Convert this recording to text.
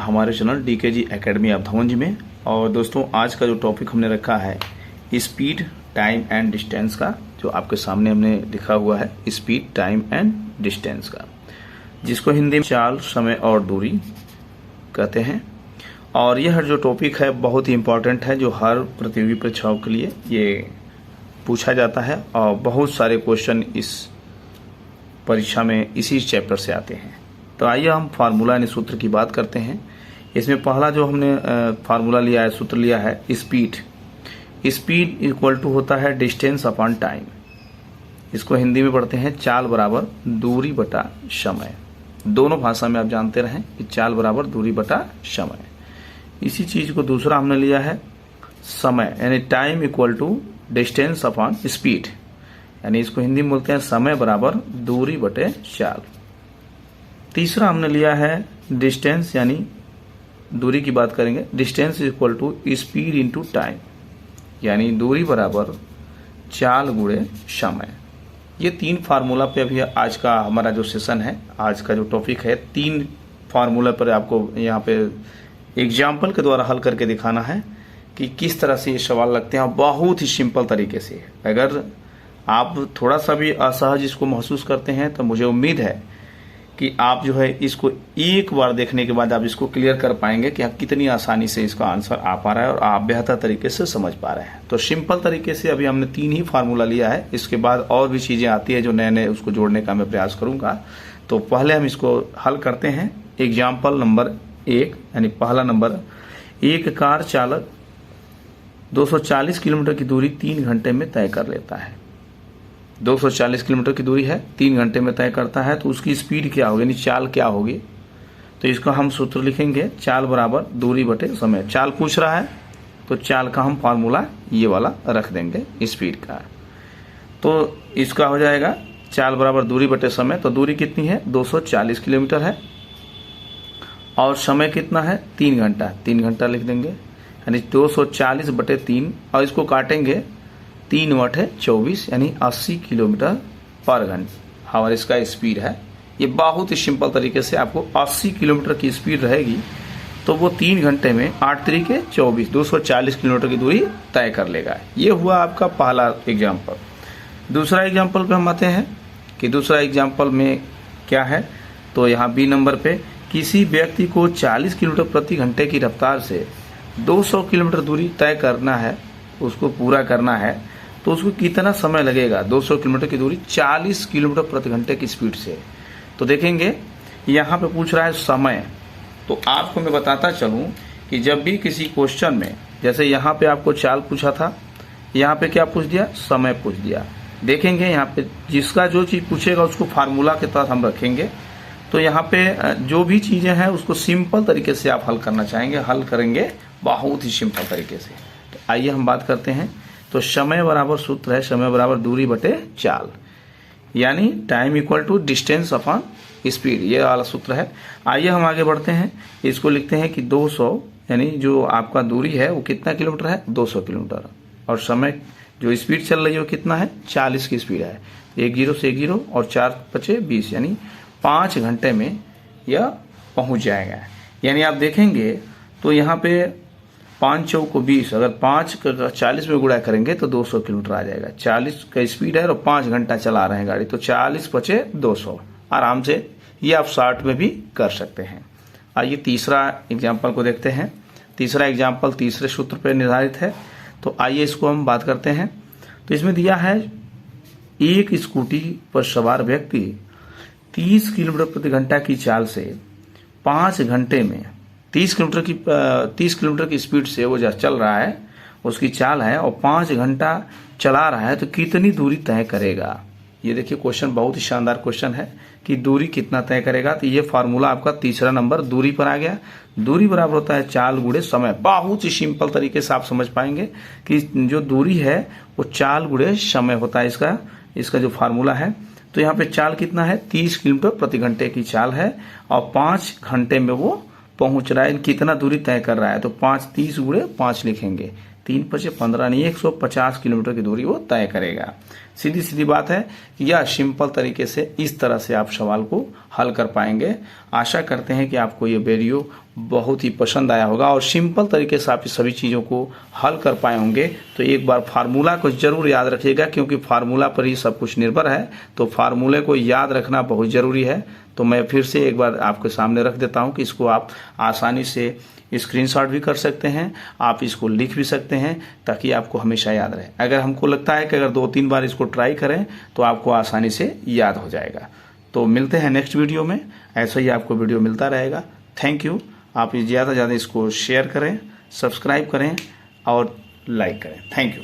हमारे channel DKG academy of धवंज में। और दोस्तों आज का जो टॉपिक हमने रखा है स्पीड, टाइम एंड डिस्टेंस का, जो आपके सामने हमने लिखा हुआ है स्पीड, टाइम एंड डिस्टेंस का, जिसको हिंदी में चाल, समय और दूरी कहते हैं। और यह जो टॉपिक है बहुत ही इम्पोर्टेंट है, जो हर प्रतियोगी परीक्षाओं के लिए ये पूछा जाता है और बहुत सारे क्वेश्चन इस परीक्षा में इसी चैप्टर से आते हैं। तो आइए हम फार्मूला यानी सूत्र की बात करते हैं। इसमें पहला जो हमने फार्मूला लिया है, सूत्र लिया है स्पीड। स्पीड इक्वल टू होता है डिस्टेंस अपॉन टाइम। इसको हिंदी में पढ़ते हैं चाल बराबर दूरी बटा समय। दोनों भाषा में आप जानते रहें कि चाल बराबर दूरी बटा समय। इसी चीज को दूसरा हमने लिया है समय, यानी time equal to distance upon speed, यानी इसको हिंदी में बोलते हैं समय बराबर दूरी बटे चाल। तीसरा हमने लिया है डिस्टेंस, यानी दूरी की बात करेंगे, distance equal to speed into time, यानी दूरी बराबर चाल गुणे समय। ये तीन फार्मूला पे अभी आज का हमारा जो सेशन है, आज का जो टॉपिक है, तीन फार्मूला पर आपको यहाँ पे एग्जाम्पल के द्वारा हल करके दिखाना है कि किस तरह से ये सवाल लगते हैं। बहुत ही सिंपल तरीके से, अगर आप थोड़ा सा भी असहज इसको महसूस करते हैं तो मुझे उम्मीद है कि आप जो है इसको एक बार देखने के बाद आप इसको क्लियर कर पाएंगे कि आप कितनी आसानी से इसका आंसर आ पा रहा है और आप बेहतर तरीके से समझ पा रहे हैं। तो सिंपल तरीके से अभी हमने तीन ही फार्मूला लिया है, इसके बाद और भी चीजें आती है जो नए नए उसको जोड़ने का मैं प्रयास करूंगा। तो पहले हम इसको हल करते हैं। एग्जाम्पल नंबर 1, यानी पहला नंबर, एक कार चालक 240 किलोमीटर की दूरी 3 घंटे में तय कर लेता है। 240 किलोमीटर की दूरी है, 3 घंटे में तय करता है, तो उसकी स्पीड क्या होगी, यानी चाल क्या होगी। तो इसको हम सूत्र लिखेंगे चाल बराबर दूरी बटे समय। चाल पूछ रहा है तो चाल का हम फार्मूला ये वाला रख देंगे स्पीड का। तो इसका हो जाएगा चाल बराबर दूरी बटे समय। तो दूरी कितनी है, 240 किलोमीटर है, और समय कितना है, 3 घंटा। 3 घंटा लिख देंगे, यानी 240 बटे 3, और इसको काटेंगे 3 वट है 24, यानी 80 किलोमीटर पर घंटा और इसका स्पीड है। ये बहुत ही सिंपल तरीके से आपको 80 किलोमीटर की स्पीड रहेगी तो वो 3 घंटे में 8 तरीके 24, 240 किलोमीटर की दूरी तय कर लेगा। ये हुआ आपका पहला एग्जाम्पल। दूसरा एग्जाम्पल पे हम आते हैं कि दूसरा एग्जाम्पल में क्या है। तो यहाँ बी नंबर पे, किसी व्यक्ति को 40 किलोमीटर प्रति घंटे की रफ्तार से 200 किलोमीटर दूरी तय करना है, उसको पूरा करना है, तो उसको कितना समय लगेगा। 200 किलोमीटर की दूरी 40 किलोमीटर प्रति घंटे की स्पीड से। तो देखेंगे यहाँ पे पूछ रहा है समय। तो आपको मैं बताता चलूं कि जब भी किसी क्वेश्चन में, जैसे यहाँ पे आपको चाल पूछा था, यहाँ पे क्या पूछ दिया, समय पूछ दिया। देखेंगे यहाँ पे जिसका जो चीज पूछेगा उसको फार्मूला के तहत हम रखेंगे। तो यहाँ पे जो भी चीजें हैं उसको सिंपल तरीके से आप हल करना चाहेंगे, हल करेंगे बहुत ही सिंपल तरीके से। तो आइए हम बात करते हैं। तो समय बराबर सूत्र है समय बराबर दूरी बटे चाल, यानी time equal to distance upon speed, ये वाला सूत्र है। आइए हम आगे बढ़ते हैं। इसको लिखते हैं कि 200, यानी जो आपका दूरी है वो कितना किलोमीटर है, 200 किलोमीटर, और समय जो स्पीड चल रही है वो कितना है, 40 की स्पीड है। 1 0 से 1 0 और 4 5 20, यानी 5 घंटे में यह पहुंच जाएगा। यानी आप देखेंगे तो यहाँ पे 5 चौक 20, अगर 5 का 40 में गुणा करेंगे तो 200 किलोमीटर आ जाएगा। 40 का स्पीड है और 5 घंटा चला रहे हैं गाड़ी, तो 40 पचे 200 आराम से। ये आप शॉर्ट में भी कर सकते हैं। आइए तीसरा एग्जाम्पल को देखते हैं। तीसरा एग्जाम्पल तीसरे सूत्र पर निर्धारित है। तो आइए इसको हम बात करते हैं। तो इसमें दिया है एक स्कूटी पर सवार व्यक्ति 30 किलोमीटर प्रति घंटा की चाल से 5 घंटे में 30 किलोमीटर की स्पीड से वो जो चल रहा है, उसकी चाल है, और 5 घंटा चला रहा है, तो कितनी दूरी तय करेगा। ये देखिए क्वेश्चन बहुत ही शानदार क्वेश्चन है कि दूरी कितना तय करेगा। तो ये फार्मूला आपका तीसरा नंबर दूरी पर आ गया। दूरी बराबर होता है चाल गुणे समय। बहुत ही सिंपल तरीके से आप समझ पाएंगे कि जो दूरी है वो चाल गुणे समय होता है इसका जो फार्मूला है। तो यहाँ पे चाल कितना है, 30 किलोमीटर प्रति घंटे की चाल है, और 5 घंटे में वो पहुंच रहा है, कितना दूरी तय कर रहा है। तो 5 30 गुणे 5 लिखेंगे, 3 5 15, नहीं 150 किलोमीटर की दूरी वो तय करेगा। सीधी सीधी बात है। यह सिंपल तरीके से इस तरह से आप सवाल को हल कर पाएंगे। आशा करते हैं कि आपको ये वीडियो बहुत ही पसंद आया होगा और सिंपल तरीके से आप इस सभी चीज़ों को हल कर पाए होंगे। तो एक बार फार्मूला को जरूर याद रखिएगा, क्योंकि फार्मूला पर ही सब कुछ निर्भर है। तो फार्मूले को याद रखना बहुत ज़रूरी है। तो मैं फिर से एक बार आपके सामने रख देता हूं कि इसको आप आसानी से स्क्रीनशॉट भी कर सकते हैं, आप इसको लिख भी सकते हैं, ताकि आपको हमेशा याद रहे। अगर हमको लगता है कि अगर 2-3 बार इसको ट्राई करें तो आपको आसानी से याद हो जाएगा। तो मिलते हैं नेक्स्ट वीडियो में, ऐसा ही आपको वीडियो मिलता रहेगा। Thank you. आप ज़्यादा से ज़्यादा इसको शेयर करें, सब्सक्राइब करें और लाइक करें। Thank you.